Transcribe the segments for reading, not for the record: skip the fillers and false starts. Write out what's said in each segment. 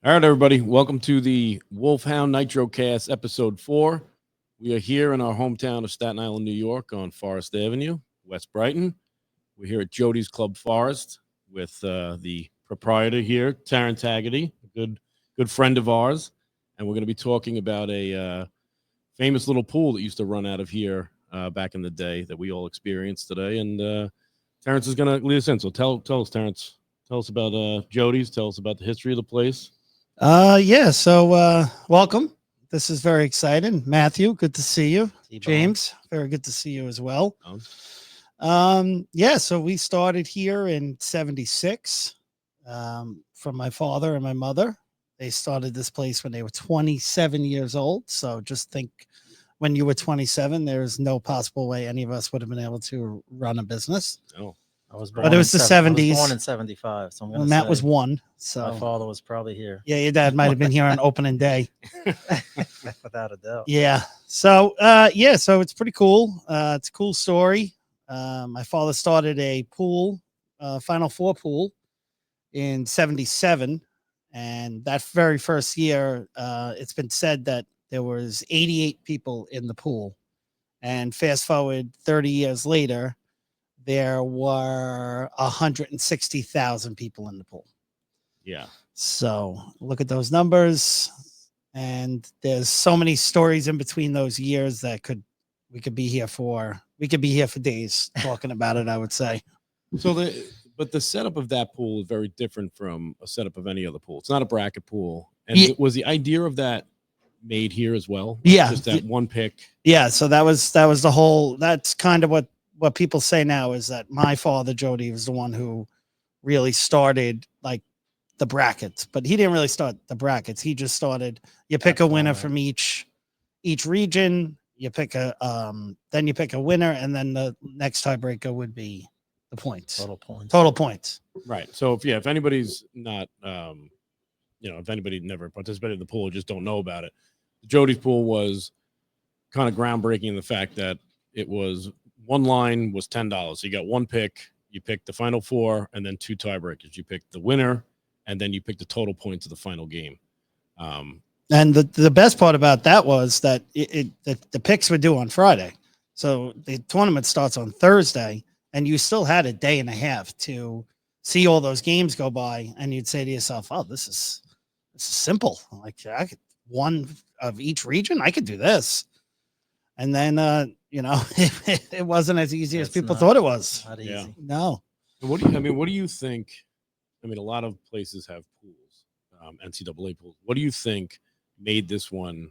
All right, everybody. Welcome to the Hound NitroCast episode 4. We are here in our hometown of Staten Island, New York on Forest Avenue, West Brighton. We're here at Jody's Club Forest with the proprietor here, Terence Haggerty, a good friend of ours. And we're going to be talking about a famous little pool that used to run out of here back in the day that we all experienced today. And Terence is going to lead us in. So tell us, Terence. Tell us about Jody's. Tell us about the history of the place. So welcome. This is very exciting. Matthew, good to see you. James, very good to see you as well. So we started here in 76 from my father and my mother. They started this place when they were 27 years old. So just think when you were 27, there's no possible way any of us would have been able to run a business. Oh. But it was the 70s. I was born in 75, so I'm going to Matt was one. So my father was probably here. Yeah, your dad might have been here on opening day. Without a doubt. Yeah. So so it's pretty cool. It's a cool story. My father started a pool, Final Four pool in 77. And that very first year, it's been said that there was 88 people in the pool. And fast forward 30 years later, there were 160,000 people in the pool. Yeah. So look at those numbers. And there's so many stories in between those years that we could be here for days talking about it, I would say. So the setup of that pool is very different from a setup of any other pool. It's not a bracket pool. And was the idea of that made here as well? Yeah. Just that one pick. Yeah. So that was the whole, that's kind of what people say now is that my father, Jody, was the one who really started like the brackets, but he didn't really start the brackets. He just started, you pick a winner from each region, you pick then you pick a winner, and then the next tiebreaker would be the points. Total points. Right. So if anybody's not, if anybody never participated in the pool, just don't know about it. Jody's pool was kind of groundbreaking in the fact that it was one line was $10. So you got one pick, you pick the final four, and then two tiebreakers. You pick the winner, and then you pick the total points of the final game. And the best part about that was that the picks were due on Friday. So the tournament starts on Thursday, and you still had a day and a half to see all those games go by, and you'd say to yourself, oh, this is simple. Like, I could one of each region, I could do this. And then it wasn't as easy as people thought it was. Not easy. Yeah. No. What do you think? I mean, a lot of places have pools, NCAA pools. What do you think made this one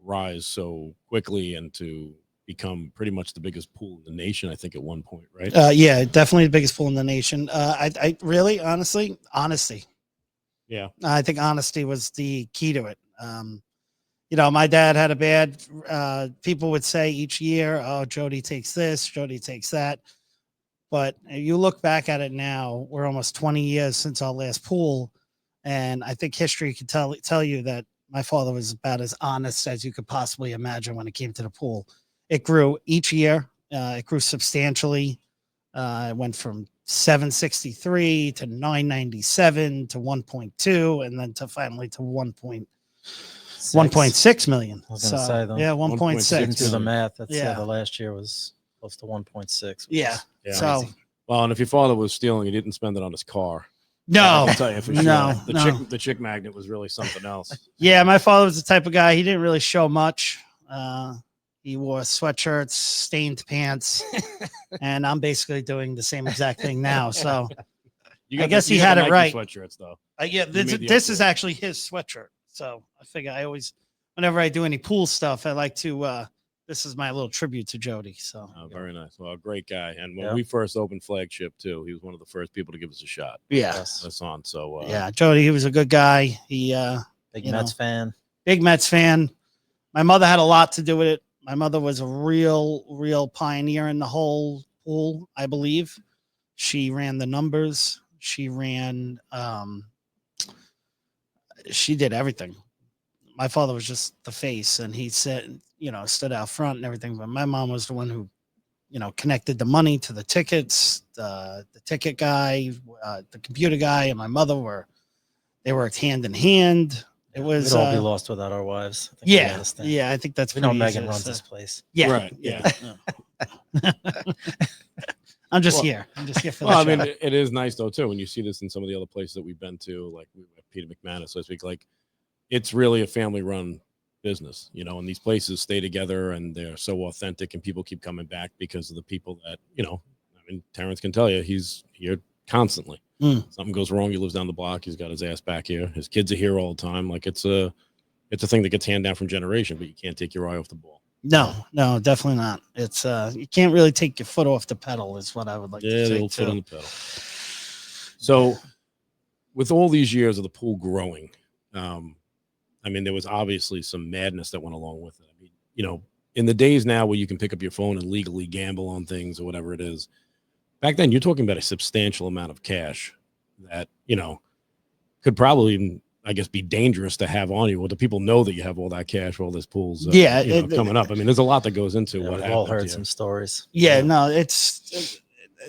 rise so quickly and to become pretty much the biggest pool in the nation? I think at one point, right? Yeah, definitely the biggest pool in the nation. I really, honestly, honesty. Yeah. I think honesty was the key to it. My dad had a bad, people would say each year, oh, Jody takes this, Jody takes that. But you look back at it now, we're almost 20 years since our last pool. And I think history could tell you that my father was about as honest as you could possibly imagine when it came to the pool. It grew each year. It grew substantially. It went from 763 to 997 to 1.2, and then finally to 1.6 million. I was going to say, though. Yeah, 1.6. Do the math. That's Yeah. the last year was close to 1.6. Yeah. So, well, and if your father was stealing, he didn't spend it on his car. no, I can tell you for sure. no, The chick magnet was really something else. Yeah, my father was the type of guy, he didn't really show much. He wore sweatshirts, stained pants, and I'm basically doing the same exact thing now. So I guess he had it right. Sweatshirts, though. This is actually his sweatshirt. So I figure whenever I do any pool stuff, I like to, this is my little tribute to Jody. So very nice. Well, great guy. And when we first opened Flagship too, he was one of the first people to give us a shot. Yeah. That's on. So Jody, he was a good guy. He big Mets fan. Big Mets fan. My mother had a lot to do with it. My mother was a real pioneer in the whole pool, I believe. She ran the numbers. She did everything. My father was just the face, and he said, stood out front and everything. But my mom was the one who, connected the money to the tickets, the ticket guy, the computer guy, and my mother were They worked hand in hand. It was We'd all be lost without our wives. I think we yeah, understand. yeah. I think that's We know pretty Megan easy. runs So- this place. Yeah, Right, yeah. I'm just Well- here. I'm just here for Well, I the mean, show. it is nice though too when you see this in some of the other places that we've been to, like Peter McManus, so to speak. Like, it's really a family-run business, you know. And these places stay together, and they're so authentic, and people keep coming back because of the people that, you know. I mean, Terrence can tell you he's here constantly. Something goes wrong, he lives down the block. He's got his ass back here. His kids are here all the time. Like, it's a thing that gets handed down from generation, but you can't take your eye off the ball. No, definitely not. It's you can't really take your foot off the pedal, is what I would like Yeah, to the say old foot too. on the pedal. So, with all these years of the pool growing, I mean, there was obviously some madness that went along with it. I mean, you know, in the days now where you can pick up your phone and legally gamble on things or whatever it is, back then you're talking about a substantial amount of cash that, you know, could probably even, I guess, be dangerous to have on you. Or do people know that you have all that cash for all this pools Yeah, you know, coming up? I mean, there's a lot that goes into Yeah, what we've all happened heard here. some stories. Yeah, Yeah. no, it's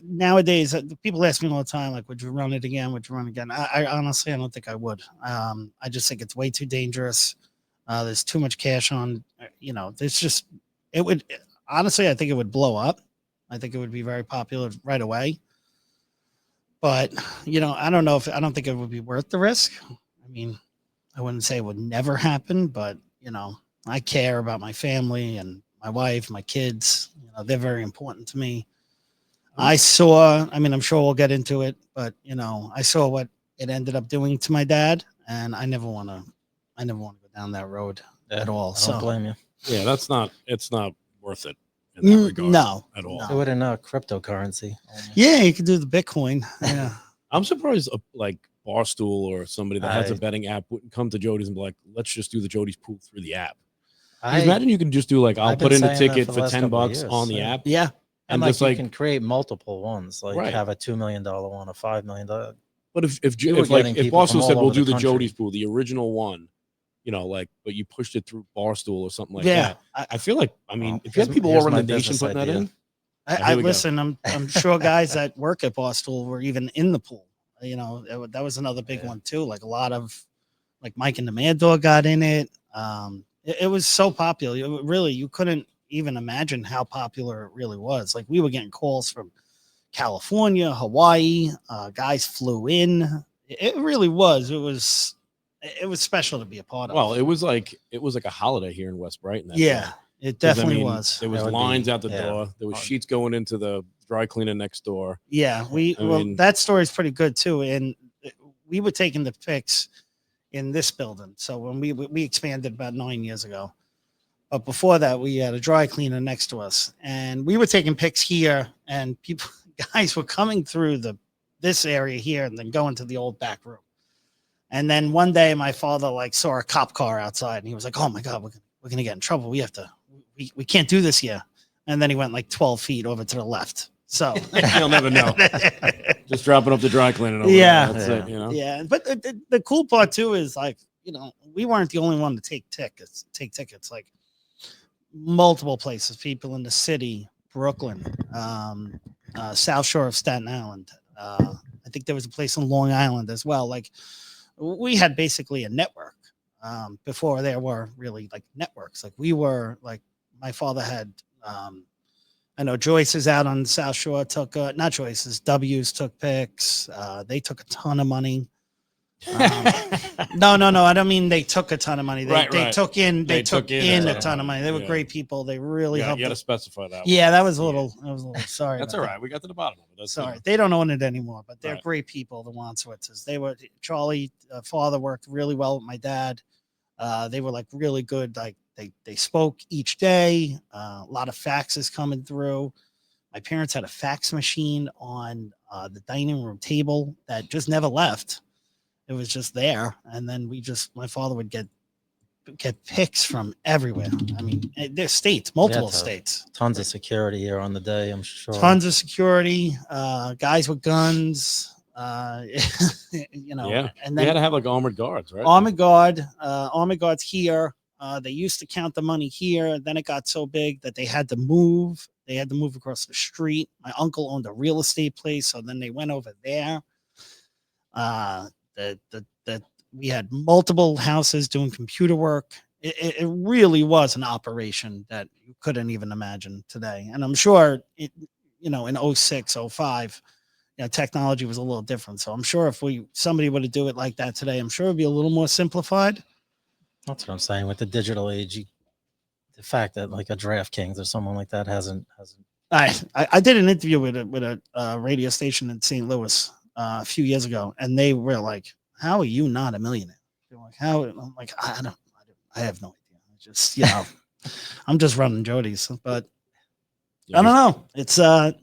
nowadays people ask me all the time, like, would you run it again? Would you run again? I honestly, I don't think I would. I just think it's way too dangerous. There's too much cash on, you know, there's just, it would, honestly, I think it would blow up. I think it would be very popular right away. But, you know, I don't think it would be worth the risk. I mean, I wouldn't say it would never happen, but, you know, I care about my family and my wife, my kids. You know, they're very important to me. I mean, I'm sure we'll get into it, but, you know, I saw what it ended up doing to my dad, and I never want to go down that road at all. I don't blame you. Yeah, it's not worth it in that regard No, at all. Do it in cryptocurrency. Yeah, you could do the Bitcoin. Yeah. I'm surprised like Barstool or somebody that has a betting app wouldn't come to Jody's and be like, let's just do the Jody's pool through the app. Imagine you can just do like, I'll I've put been in a saying that ticket for for the last $10 couple of years. on the app. Yeah. And And like just you like, can create multiple ones, like Right. have a $2 million one, a $5 million. but if You were getting people from Barstool said all we'll over do the the Jody's country. pool, the original one, you know, like, but you pushed it through Barstool or something like Yeah. that. I feel like, I mean, Well, if you had here's- people all here's around my the nation business putting that idea. in, I here we go. listen, I'm sure guys that work at Barstool were even in the pool. You know, that was another big one too. Like a lot of, like Mike and the Mad Dog got in it. It was so popular. You couldn't even imagine how popular it really was. Like we were getting calls from California, Hawaii. Guys flew in. It really was. It was special to be a part of. well, it was like a holiday here in West Brighton. That Yeah, day. it 'Cause, I definitely mean, was. There was That would lines be- out the yeah. door. There was sheets going into the dry cleaner next door. Yeah, I mean- that story is pretty good too. And we were taking the pics in this building. So when we expanded about 9 years ago, but before that, we had a dry cleaner next to us, and we were taking pics here, and guys were coming through this area here and then going to the old back room. And then one day, my father like saw a cop car outside, and he was like, "Oh my God, we're gonna get in trouble. We can't do this here." And then he went like 12 feet over to the left. So You'll never know. Just dropping up the dry cleaning. Over Yeah. there. That's it. You know. Yeah, but the cool part too is like, you know, we weren't the only one to take tickets. Like multiple places, people in the city, Brooklyn, South Shore of Staten Island. I think there was a place on Long Island as well. Like we had basically a network before there were really like networks. Like we were like, my father had. I know Joyce's out on South Shore took not Joyce's, W's took pics. They took a ton of money. No, I don't mean they took a ton of money. They took in a ton of money. They were great people. They really helped. You got to specify that. Yeah, that was a little sorry. That's all right. We got to the bottom of it. That's Sorry, they don't own it anymore, but they're great people. The Wandswitzes. They were Charlie. Father worked really well with my dad. They were like really good. Like they spoke each day. A lot of faxes coming through. My parents had a fax machine on the dining room table that just never left. It was just there, and then my father would get pics from everywhere. I mean, there's multiple states. Tons of security here on the day, I'm sure. Tons of security, guys with guns. You know, Yeah. and They then had to have like armored guards, right? armored guards here. They used to count the money here. Then it got so big that they had to move. They had to move across the street. My uncle owned a real estate place, so then they went over there. The We had multiple houses doing computer work. It really was an operation that you couldn't even imagine today. And I'm sure it, in 06, 05, technology was a little different. So I'm sure if somebody were to do it like that today, I'm sure it'd be a little more simplified. That's what I'm saying with the digital age. The fact that like a DraftKings or someone like that hasn't. I did an interview with a radio station in St. Louis a few years ago, and they were like, "How are you not a millionaire?" They're like, "How?" I'm like, I have no idea. I just, I'm just running Jody's, but I don't know. It's I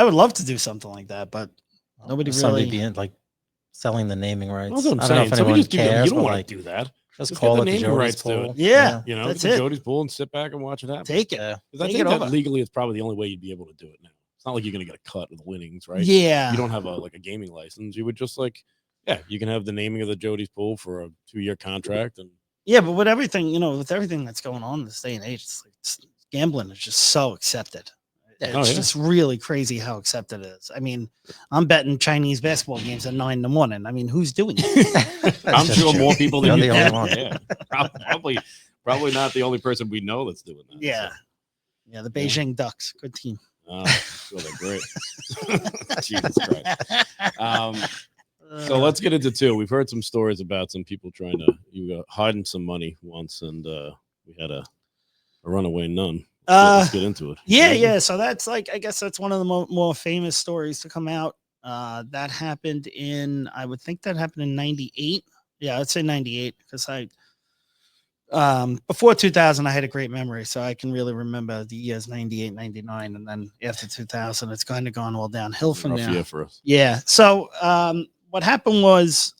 would love to do something like that, but nobody Somebody really being like selling the naming rights. That's what I'm I don't know saying. if Somebody anyone just give them, cares, you don't but want like to do that. just Just call get it the the naming Jody's rights to pool. it. Yeah, That's that's it. Jody's pool and sit back and watch it happen. Take it. Yeah. Because I Take think it that over. legally it's probably the only way you'd be able to do it now. It's not like you're going to get a cut of the winnings, right? Yeah. You don't have a gaming license. You would just you can have the naming of the Jody's pool for a 2-year contract. And Yeah, but with everything, with everything that's going on in this day and age, gambling is just so accepted. It's just really crazy how accepted it is. I mean, I'm betting Chinese basketball games at 9 a.m. I mean, who's doing it? I'm sure more people than You're you. the only one. Yeah, probably not the only person we know that's doing that. Yeah. So. Yeah, the Beijing Ducks, good team. Oh, well, they're great. Jesus Christ. So let's get into two. We've heard some stories about some people trying to hiding some money once, and we had a runaway nun. Let's get into it. Yeah. So that's I guess that's one of the more famous stories to come out. That happened I would think that happened in 98. Yeah, I'd say 98 because before 2000, I had a great memory. So I can really remember the years 98, 99. And then after 2000, it's kind of gone all downhill from there. Year for us. Yeah. So what happened was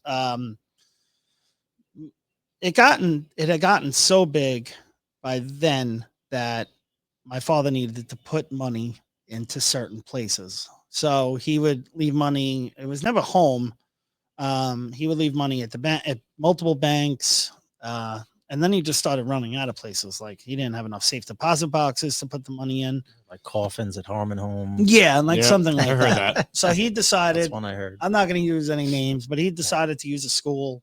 it had gotten so big by then that my father needed to put money into certain places. So he would leave money. It was never home. He would leave money at the bank, at multiple banks. And then he just started running out of places. Like he didn't have enough safe deposit boxes to put the money in. Like coffins at Harmon Home. Yeah. Something like I heard that. So he decided, That's one I heard. I'm not going to use any names, but he decided to use a school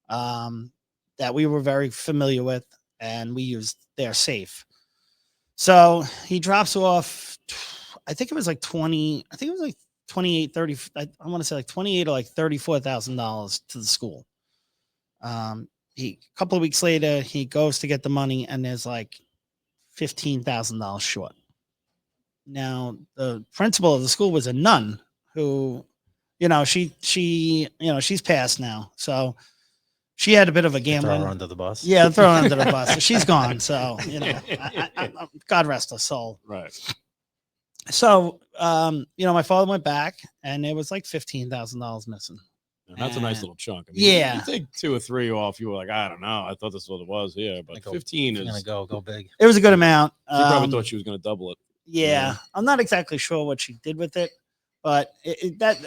that we were very familiar with, and we used their safe. So he drops off, I think it was like 28, 30, I want to say like 28 or like $34,000 to the school. A couple of weeks later, he goes to get the money and there's like $15,000 short. Now, the principal of the school was a nun who, she's passed now. So she had a bit of a gambling. Throw her under the bus. Yeah, throw her under the bus. So she's gone. So, God rest her soul. Right. So, my father went back and it was like $15,000 missing. And that's a nice little chunk. I mean, Yeah. You take 2 or 3 off, you were like, I don't know. I thought this is what it was. Yeah, but 15 is. Gonna go big. It was a good amount. She probably thought she was going to double it. Yeah, I'm not exactly sure what she did with it, but that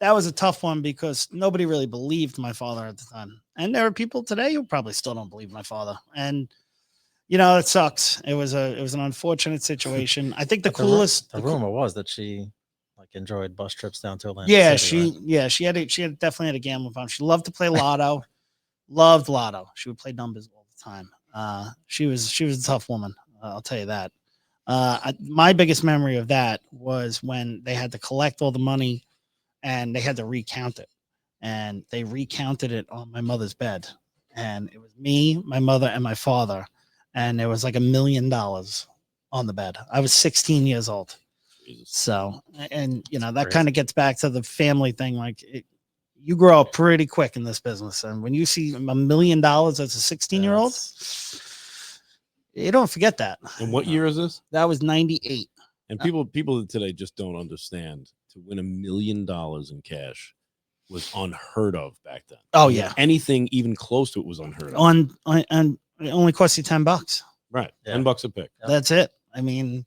was a tough one because nobody really believed my father at the time. And there are people today who probably still don't believe my father. And it sucks. It was an unfortunate situation. I think the rumor was that she enjoyed bus trips down to Atlantic Yeah, City, right? she had definitely had a gambling problem. She loved to play lotto. Loved lotto. She would play numbers all the time. She was a tough woman. I'll tell you that. My biggest memory of that was when they had to collect all the money and they had to recount it. And they recounted it on my mother's bed. And it was me, my mother, and my father. And there was like $1 million on the bed. I was 16 years old. So, and that kind of gets back to the family thing. Like you grow up pretty quick in this business. And when you see $1 million as a 16-year-old, you don't forget that. And what year is this? That was 98. And people today just don't understand. To win $1 million in cash was unheard of back then. Oh yeah. Anything even close to it was unheard of. On it only cost you $10. Right. Yeah. $10 a pick. Yep. That's it. I mean,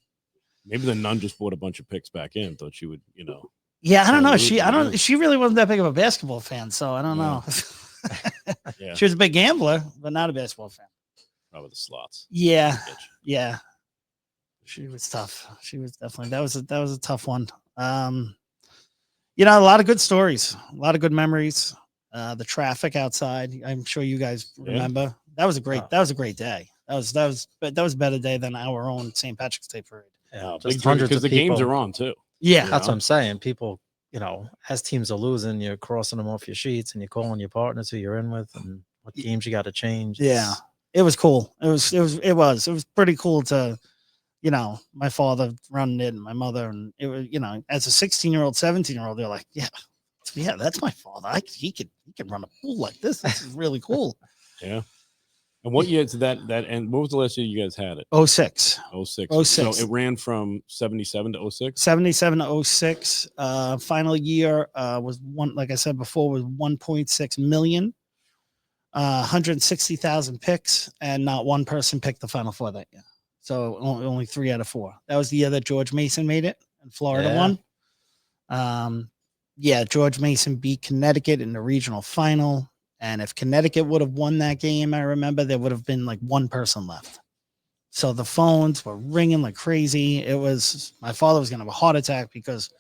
maybe the nun just bought a bunch of picks back in. Thought she would, Yeah, I don't know. So She really wasn't that big of a basketball fan, so I don't know. Yeah. She was a big gambler, but not a basketball fan. Probably the slots. Yeah. Yeah. She was tough. She was definitely that was a tough one. A lot of good stories, a lot of good memories. The traffic outside. I'm sure you guys Yeah. remember. That was a great. Wow. That was a great day. That was a better day than our own St. Patrick's Day parade. Yeah, Big just dream, hundreds because of the games people. are on too. Yeah, You That's know? what I'm saying. People, as teams are losing, you're crossing them off your sheets and you're calling your partners who you're in with and what games you got to change. yeah. It was cool. It was pretty cool to, my father running it and my mother, and it was, as a 16-year-old, 17-year-old, they're like, yeah, that's my father. He could run a pool like this. This is really cool. Yeah. And what year did that end? What was the last year you guys had it? 06. 06. 06. So it ran from 77 to 06? 77 to 06. Final year was like I said before, was 1.6 million. 160,000 picks, and not one person picked the Final Four that year. So only 3 out of 4. That was the year that George Mason made it, and Florida won. George Mason beat Connecticut in the regional final. And if Connecticut would have won that game, I remember there would have been like one person left. So the phones were ringing like crazy. My father was going to have a heart attack because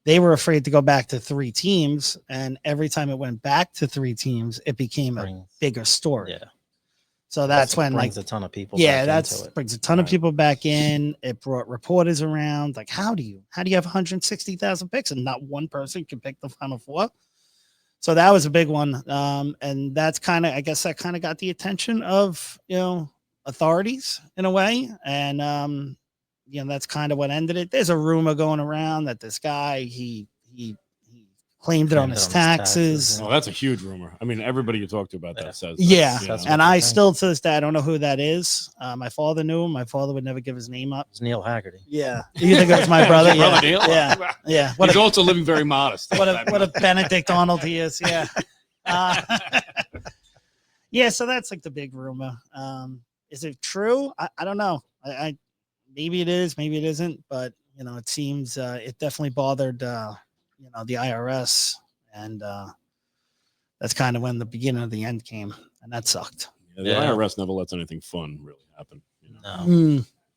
they were afraid to go back to 3 teams. And every time it went back to 3 teams, it became a bigger story. Yeah. So that's when brings a ton of people. Brings a ton of people back in. It brought reporters around. Like, how do you have 160,000 picks and not one person can pick the Final Four? So that was a big one. And that's I guess that kind of got the attention of, authorities in a way. And, that's kind of what ended it. There's a rumor going around that this guy, he claimed it on his taxes. Oh, that's a huge rumor. I mean, everybody you talk to about that says that. Yeah. You know? And I still, to this day, I don't know who that is. My father knew him. My father would never give his name up. It's Neil Haggerty. Yeah. You think it was my brother? Your brother Neil? Yeah. He's also living very modest. What a Benedict Arnold he is. Yeah. So that's like the big rumor. Is it true? I don't know. I maybe it is, maybe it isn't, but it seems it definitely bothered the IRS, and that's kind of when the beginning of the end came, and that sucked. Yeah, the IRS never lets anything fun really happen.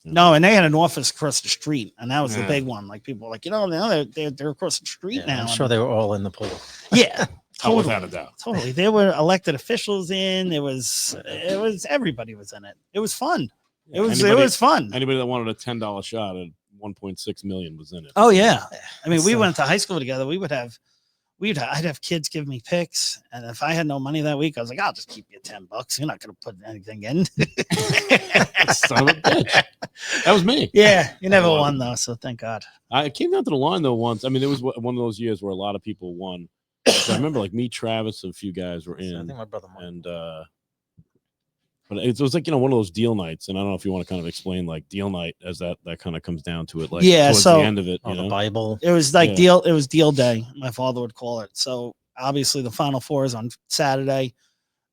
No, and they had an office across the street, and that was the big one. Like people were like, they're across the street now. I'm sure they were all in the pool. Yeah. Totally. Without a doubt. Totally. There were elected officials in. It was everybody was in it. It was fun. Yeah, it was fun. Anybody that wanted a $10 shot at 1.6 million was in it. Oh yeah. I mean, we went to high school together. I'd have kids give me picks, and if I had no money that week, I was like, I'll just keep you $10. You're not going to put anything in. Son of a bitch. That was me. Yeah, you never won though, so thank God. I came down to the line though once. I mean, it was one of those years where a lot of people won. So I remember like me, Travis, and a few guys were in. I think my brother might. And but it was like one of those deal nights, and I don't know if you want to kind of explain like deal night as that kind of comes down to it, like towards the end of it. The Bible. It was like deal. It was deal day. My father would call it. So obviously the Final Four is on Saturday,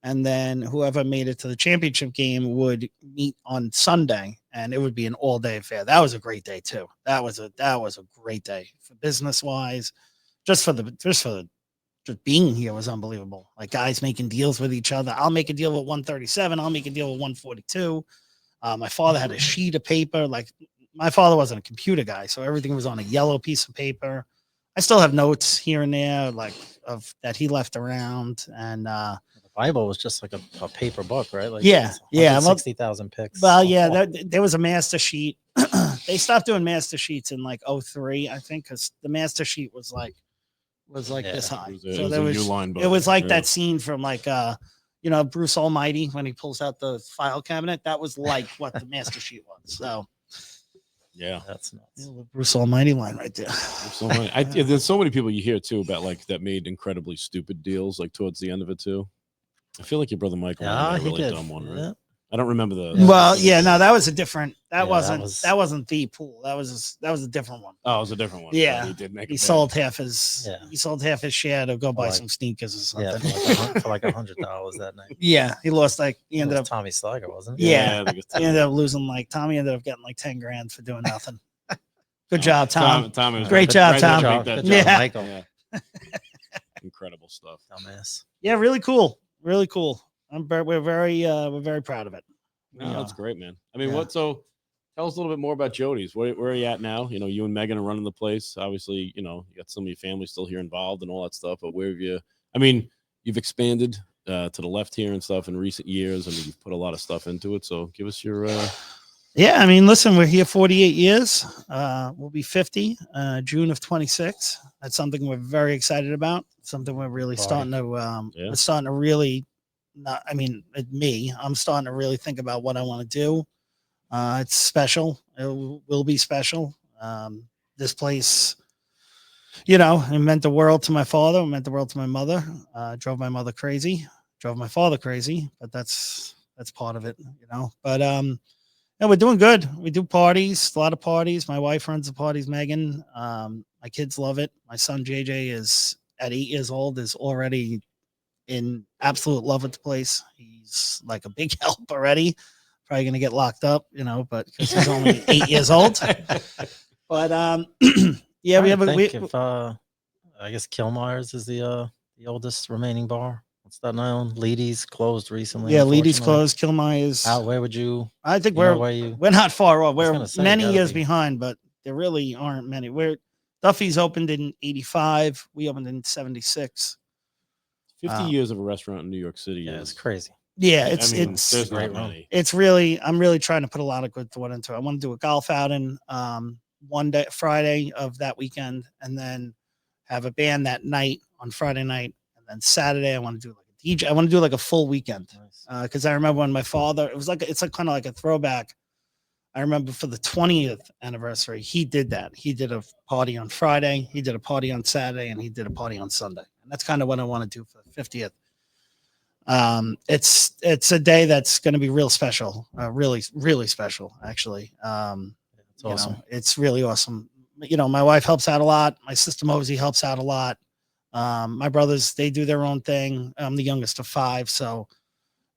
and then whoever made it to the championship game would meet on Sunday, and it would be an all day affair. That was a great day too. That was a great day for business wise, just being here was unbelievable. Like guys making deals with each other. I'll make a deal with 137. I'll make a deal with 142. My father had a sheet of paper. Like my father wasn't a computer guy, so everything was on a yellow piece of paper. I still have notes here and there, like of that he left around. And the Bible was just like a paper book, right? Like 60,000 picks. Well, yeah, there was a master sheet. They stopped doing master sheets in like 03, I think, because the master sheet was like this high. It was like that scene from like Bruce Almighty when he pulls out the file cabinet. That was like what the master sheet was. So yeah, that's nuts. Bruce Almighty line right there. There's so many people you hear too about like that made incredibly stupid deals like towards the end of it too. I feel like your brother Michael had a really dumb one, right? Yeah. I don't remember the. That was a different. That wasn't the pool. That was a different one. Oh, it was a different one. Yeah, he did make. He sold half his. Yeah. He sold half his share to go buy some sneakers or something. Yeah, for like $100 that night. Yeah, he lost he ended up. Tommy Slager, wasn't it? Yeah, he ended up losing Tommy ended up getting like 10 grand for doing nothing. Good job, Tom. Tom great job, Tom. Good job, Michael. Yeah. Incredible stuff. Dumbass. Yeah, really cool. Really cool. We're very proud of it. No, that's great, man. I mean, so tell us a little bit more about Jody's. Where are you at now? You and Megan are running the place. Obviously, you got some of your family still here involved and all that stuff, but where have you, I mean, you've expanded to the left here and stuff in recent years. I mean, you've put a lot of stuff into it. So give us your. Yeah, I mean, listen, we're here 48 years. We'll be 50 June of 26. That's something we're very excited about. Something we're really starting to we're starting to really I'm starting to really think about what I want to do. It's special. It will be special. This place, you know, it meant the world to my father. It meant the world to my mother. Drove my mother crazy. Drove my father crazy. But that's part of it, you know. But yeah, we're doing good. We do parties, a lot of parties. My wife runs the parties, Megan. My kids love it. My son JJ is at 8 years old, is already in absolute love with the place. He's like a big help already. Probably gonna get locked up, you know, but because he's only 8 years old. But yeah, we have I guess Kilmeyer's is the oldest remaining bar on Staten Island. Leedy's closed recently. Yeah, Leedy's closed. Kilmeyer's. Where would you? I think we're not far off. We're many years behind, but there really aren't many. Duffy's opened in 85. We opened in 76. 50 years of a restaurant in New York City. Yeah, it's crazy. Yeah, it's great. It's really, I'm really trying to put a lot of good thought into it. I want to do a golf outing one day, Friday of that weekend, and then have a band that night on Friday night, and then Saturday I want to do like a DJ. I want to do like a full weekend because I remember when my father, it's like kind of like a throwback. I remember for the 20th anniversary, he did that. He did a party on Friday, he did a party on Saturday, and he did a party on Sunday. And that's kind of what I want to do for the 50th. It's a day that's going to be real special, really, really special, actually. It's awesome. It's really awesome. You know, my wife helps out a lot. My sister Mosey helps out a lot. My brothers, they do their own thing. I'm the youngest of 5. So,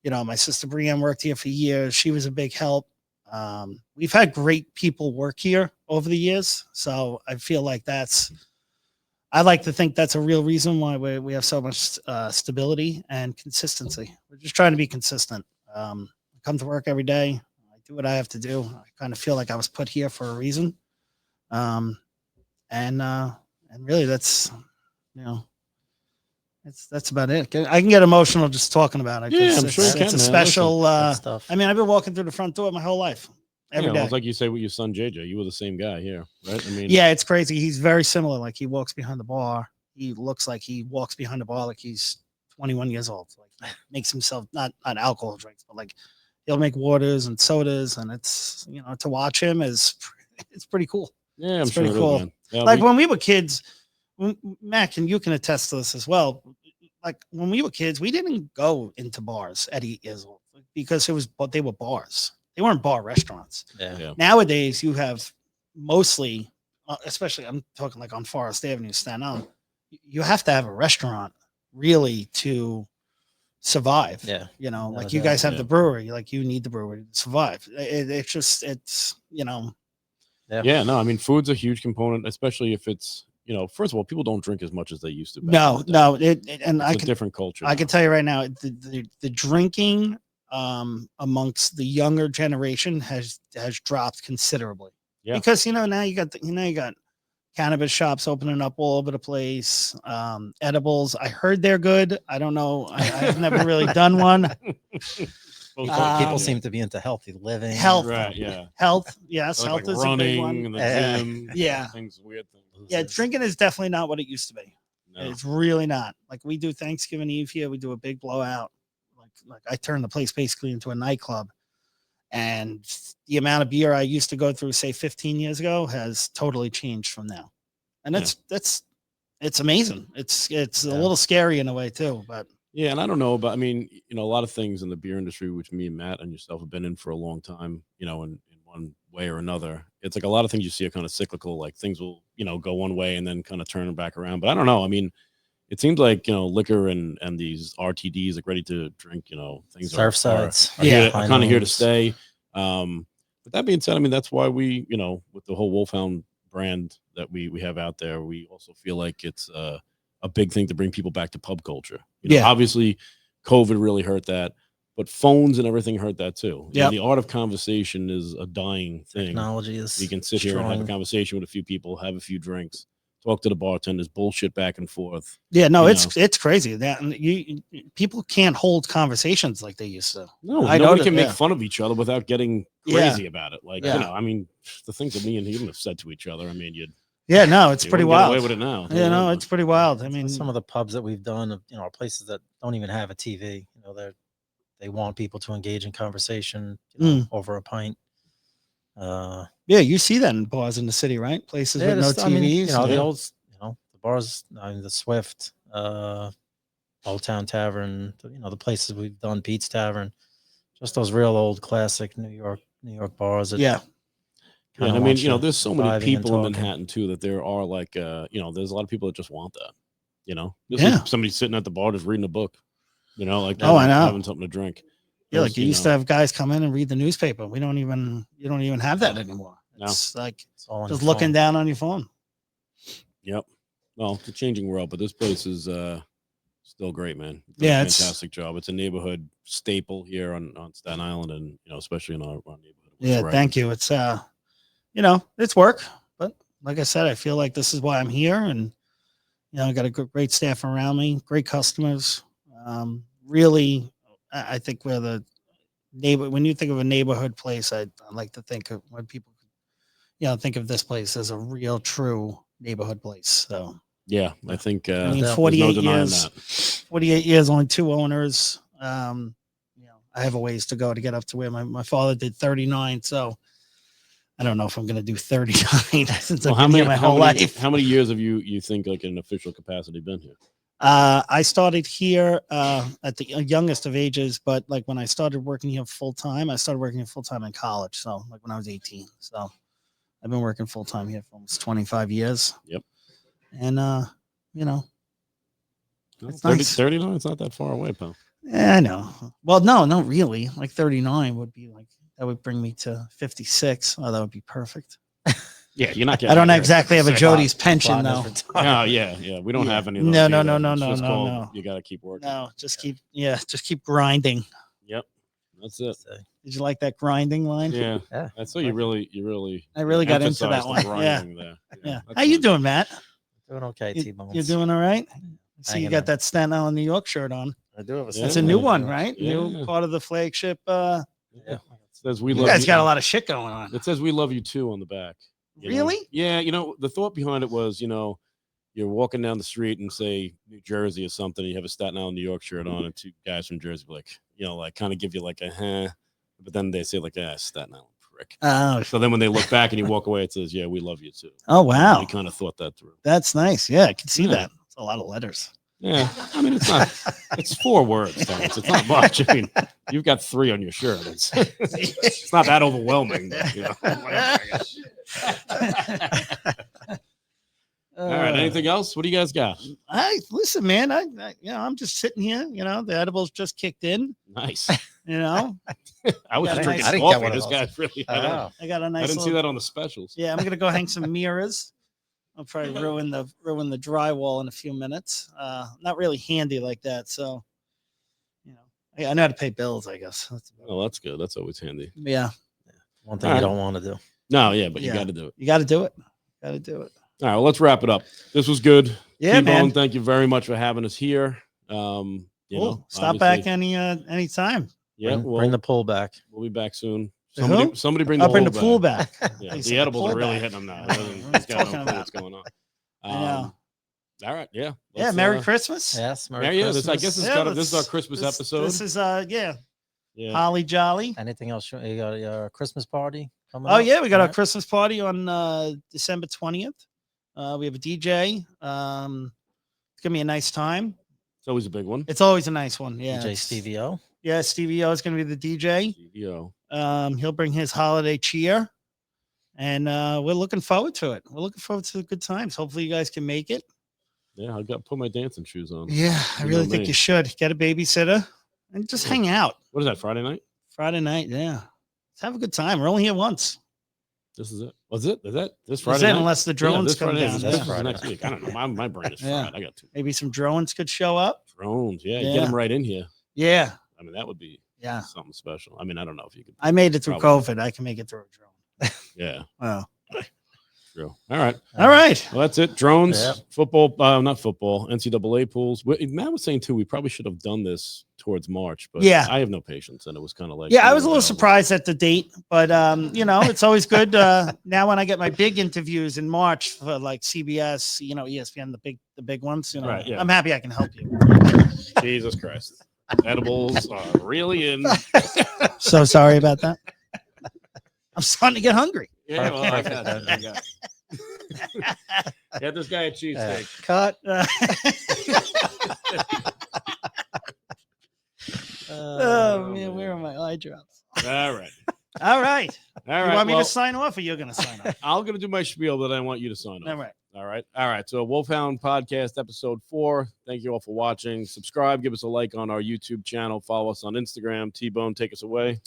you know, my sister Brienne worked here for years. She was a big help. We've had great people work here over the years. So I feel like I like to think that's a real reason why we have so much stability and consistency. We're just trying to be consistent. I come to work every day. I do what I have to do. I kind of feel like I was put here for a reason. And really that's, you know, that's about it. I can get emotional just talking about it. Yeah, I'm sure you can, it's a man. special, Listen, I mean, I've been walking through the front door my whole life. Every day. It's like you say with your son JJ, you were the same guy here, right? I mean, yeah, it's crazy. He's very similar. Like he walks behind the bar. He looks like he walks behind the bar like he's 21 years old. Like he makes himself not alcohol drinks, but like he'll make waters and sodas, and it's, you know, to watch him it's pretty cool. Yeah, it's pretty cool. Yeah, like when we were kids, Mac, and you can attest to this as well. Like when we were kids, we didn't go into bars at 8 years old because they were bars. They weren't bar restaurants. Yeah. Nowadays, you have mostly, especially I'm talking like on Forest Avenue, Staten Island, you have to have a restaurant really to survive. Yeah. You know, like you guys have the brewery, like you need the brewery to survive. It's, you know. Yeah, no, I mean, food's a huge component, especially if it's, you know, first of all, people don't drink as much as they used to. It's a different culture. I can tell you right now, the drinking amongst the younger generation has dropped considerably. Yeah. Because now you got cannabis shops opening up all over the place. Edibles, I heard they're good. I don't know. I've never really done one. People seem to be into healthy living. Health, right? Yeah. Health, yes. Like health is running a big one. in the gym. Yeah. Weird things. Yeah, drinking is definitely not what it used to be. No. It's really not. Like we do Thanksgiving Eve here. We do a big blowout. Like I turned the place basically into a nightclub, and the amount of beer I used to go through, say 15 years ago, has totally changed from now. And it's amazing. It's a little scary in a way too, but yeah. And I don't know about, I mean, you know, a lot of things in the beer industry, which me and Matt and yourself have been in for a long time, you know, in one way or another. It's like a lot of things you see are kind of cyclical, like things will, you know, go one way and then kind of turn back around. But I don't know. I mean, it seems like, you know, liquor and these RTDs, like ready to drink, you know, things Surfsides. are kind of here to stay. But that being said, I mean, that's why we, you know, with the whole Wolfhound brand that we have out there, we also feel like it's a big thing to bring people back to pub culture. You know, obviously COVID really hurt that, but phones and everything hurt that too. Yeah. The art of conversation is a dying thing. Technology is you can sit here and have a conversation with a few people, have a few drinks. talk to the bartenders, bullshit back and forth. Yeah, no, You it's crazy that people can't hold conversations like they used to. No, I nobody noticed, can make yeah. fun of each other without getting Yeah. crazy about it. Like, Yeah. I mean, the things that me and him have said to each other, I mean, Yeah, no, it's you pretty wouldn't get wild. away with it now. Yeah, no, it's pretty wild. I Some- mean, some of the pubs that we've done, are places that don't even have a TV. They want people to engage in conversation, over a pint. yeah, you see that in bars in the city, right? Places with no there's- TVs. I mean, the Yeah. old, the bars, the Swift, Old Town Tavern, the places we've done, Pete's Tavern, just those real old classic New York bars. That Yeah. Yeah, kinda I mean, want you there's so many vibing and people in talking. Manhattan too that there are like, there's a lot of people that just want that. This Yeah. is somebody sitting at the bar just reading a book, like Oh, I know. having something to drink. Yeah, Those, like you used to have guys come in and read the newspaper. You don't even have that anymore. No. It's like It's all on just your looking phone. down on your phone. Yep. Well, it's a changing world, but this place is still great, man. You've done Yeah, a it's- fantastic job. It's a neighborhood staple here on Staten Island, and especially in our neighborhood. Yeah, Right. thank you. It's it's work, but like I said, I feel like this is why I'm here, and I got a great staff around me, great customers. Really, I think we're the neighbor. When you think of a neighborhood place, I like to think of when people, think of this place as a real, true neighborhood place. So Yeah, I think. I mean, there's 48 no denying years. that. 48 years, only 2 owners. I have a ways to go to get up to where my father did 39. So I don't know if I'm going to do 39 since Well, I've been here my whole life. How many years have you think, like, in an official capacity, been here? I started here at the youngest of ages, but like when I started working here full time, I started working here full time in college. So like when I was 18. So I've been working full time here for almost 25 years. Yep. And No, It's 30, nice. 39, it's not that far away, pal. yeah, I know. Well, no, not really. Like 39 would be like that would bring me to 56. Oh, that would be perfect. Yeah, you're not I getting. don't out here. exactly have a Sick. Jody's pension Plotting though. is retired. Oh, yeah. We don't Yeah. have any of those. No, either. no, It's no, just no, called, no. You got to keep working. No, just keep grinding. Yep. That's it. Did you like that grinding line? Yeah. Yeah. I saw you really. I really got into that emphasized the one. Yeah. grinding there. Yeah. That's How you nice. doing, Matt? Doing okay, You, T-Bones. you're doing all right? I see you Hanging got in. that Staten Island, New York shirt on. I do have a Yeah. That's a new Yeah. one, right? Yeah. New part of the flagship. Yeah. It says we You love guys you. got a lot of shit going on. It says we love you too on the back. you know? Really? Yeah. The thought behind it was, you're walking down the street and say New Jersey or something, and you have a Staten Island, New York shirt on, and two guys from Jersey be like, kind of give you like a, but then they say like, Staten Island prick. Oh, So then when they look back and you walk away, it says, yeah, we love you too. oh wow. We kind of thought that through. That's nice. Yeah, I can see Yeah. that. It's a lot of letters. Yeah. I mean, it's not, it's 4 words, Terence. It's not much. I mean, you've got 3 on your shirt. It's not that overwhelming. But, All right. Anything else? What do you guys got? Listen, man. I'm just sitting here. The edibles just kicked in. Nice. I was Yeah, just nice. drinking I didn't get coffee. one of This those. guy's really. I know. I got a I nice. didn't see that on the specials. Yeah, I'm gonna go hang some mirrors. I'll probably ruin the drywall in a few minutes. Not really handy like that, so I know how to pay bills. I guess. Oh, that's good. That's always handy. Yeah, One thing All you right. don't want to do. No, yeah, but you Yeah. got to do it. you got to do it. Got to do it. All right. Well, let's wrap it up. This was good. Yeah, T-Bone, man. thank you very much for having us here. Cool. Stop back any time. Yeah, Bring the pull back. we'll be back soon. The who? Somebody bring I'll the bring pool the pool back. Yeah, They the said edibles are pull really back. hitting him now. What are He's you got no talking clue about? what's going on. I know. All right. Yeah. Yeah. let's, Merry Christmas. Yes. Yeah, Merry yeah. Christmas. I guess this Yeah, is our Christmas episode. This is yeah. Holly Jolly. Anything else? You got a Christmas party coming Oh up? yeah, we got our Right? Christmas party on December 20th. We have a DJ. It's gonna be a nice time. It's always a big one. It's always a nice one. Yeah. DJ it's- Stevie O. Yeah, Stevie O is gonna be the DJ. CVO. He'll bring his holiday cheer. And we're looking forward to it. We're looking forward to the good times. Hopefully you guys can make it. Yeah, I got to put my dancing shoes on. Yeah, I You really know think me. you should get a babysitter and just hang out What is that? Friday night? Friday night. Yeah, let's have a good time. We're only here once. This is it. Was it? Is that this That's Friday it, night? unless the Yeah, drones this come Friday. down. This Yeah. is Friday next night. week. I don't know. My brain is Yeah. fried. I got 2 Maybe some drones could show up. drones. Yeah, Yeah. get them right in here. Yeah, I mean, that would be yeah. something special. I mean, I don't know if you could. I made it through Probably. COVID. I can make it through a drone. Yeah. Wow. true. All right. All right. Well, that's it. Drones, Yeah. football, not football, NCAA pools. Matt was saying too, we probably should have done this towards March, but Yeah. I have no patience, and it was kind of like Yeah, I was a little surprised at the date, but you know, it's always good. Now when I get my big interviews in March for like CBS, you know, ESPN, the big ones, you know, Right, yeah. I'm happy I can help you. Jesus Christ. Edibles are really in. So sorry about that. I'm starting to get hungry. Yeah, well, I Perfect. got it. I got it. Get this guy a cheesesteak. Cut. Oh man, where are my eye drops? All right. All right. All You right. want me well, to sign off, or you're going to sign off? I'm going to do my spiel, but I want you to sign off. All right. All right. All right. So, Wolfhound Podcast, episode 4. Thank you all for watching. Subscribe. Give us a like on our YouTube channel. Follow us on Instagram. T-Bone, take us away.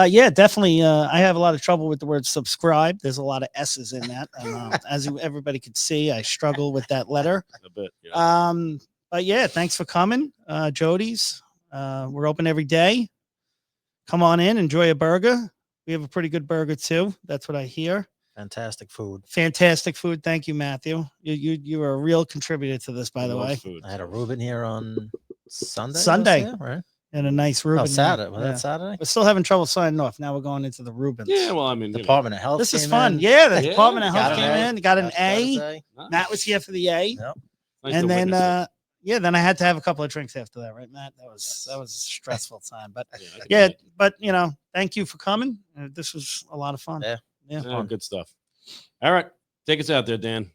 Yeah, definitely. I have a lot of trouble with the word subscribe. There's a lot of S's in that. Everybody could see, I struggle with that letter. A bit. Yeah. But yeah, thanks for coming. Jody's. We're open every day. Come on in, enjoy a burger. We have a pretty good burger too. That's what I hear. Fantastic food. Fantastic food. Thank you, Matthew. You were a real contributor to this, by the Love way. food. I had a Reuben here on Sunday. Sunday. Yeah, right? And a nice Reuben. Oh, Saturday. Was Yeah. that Saturday? We're still having trouble signing off. Now we're going into the Reubens. Yeah, well, I mean, Department of Health. This is came fun. in. Yeah, the Yeah. Department of Got Health an came A. in, got an Last A. Thursday. Matt was here for the A. Yep. Nice And to then witness it. yeah, then I had to have a couple of drinks after that, right, Matt? That was a stressful time. But Yeah, I can yeah, imagine. but you know, thank you for coming. This was a lot of fun. Yeah. Yeah. Yeah, good stuff. All right. Take us out there, Dan.